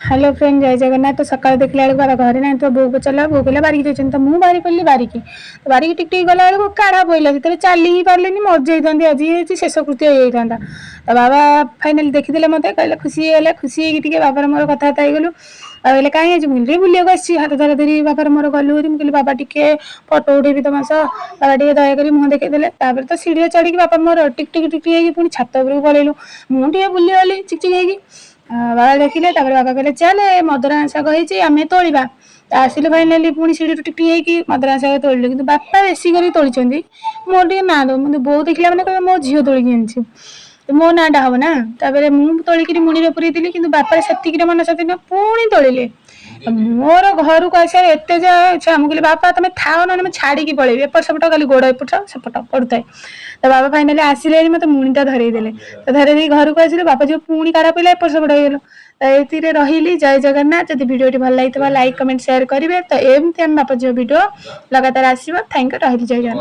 Hello friend जय जगन्नाथ। तो सकाल देखला बेलू बाबा घरे ना तो बोऊ को चला बोऊ कहला बारिकी जाइछन तो मु बारी पड़ली बारिकी तो बारिकी टिक टिक गला बेलू काढ़ा पइला से चली ही पारलिनी मर जाइथांती आज ये शेष कृत्य हो जाता। तो बाबा फाइनाली देखीदेले मते कहले खुशी हेले खुशी होगी बाबार मोर कथबार्ता होगलु कहले कहीं आज मुझे बुलिया आसी हाथ धरा धरी बाबार मोर गलु कहली बाबा टिके फटो उठेबी तुम सह बाबा टे दयाकोरी मुह देखईदेले तो सीढ़ी चढ़ी बाबा मोर टिक टिक टिक टिक पुणी छात उपरକୁ पलैलु मुझे बुलीगली चिक चिक होगी बाबा देखिले बाबा कहले चल मदुरा शाग होती आम तोड़ा आसिलु फाइनाली पुणी सीढ़ी टिक टिक मदुरा शाग तोड़िलु कि बापा बेसी कर तोड़ी मोर टे ना दो मतलब बोऊ देखला मैंने कह मो झील तोड़िकी आनी मो नाटा हम ना मुझे तोलिकी मुड़ी पुरेदी कि बापा से मन शक्ति पुणी तोड़े मोर घर को आसार एत इच्छा मुझे बापा तुम थाओ ना छाड़ी पलैबी एपट सेपट खाली गोड़ एपट सेपट पड़ुए तो बाबा फाइनाली आसिले मत मुणीटा धरईदेले तो धरई घर को आसिले बापा जो पुणी काढ़ा पड़ा एपट सेपट हो तो ये रही जय जगन्नाथ। जब वीडियो भल लगी लाइक कमेंट शेयर करेंगे तो एमती आम बापा झील वीडियो लगातार आसो। थैंक यू रही जय जगन्नाथ।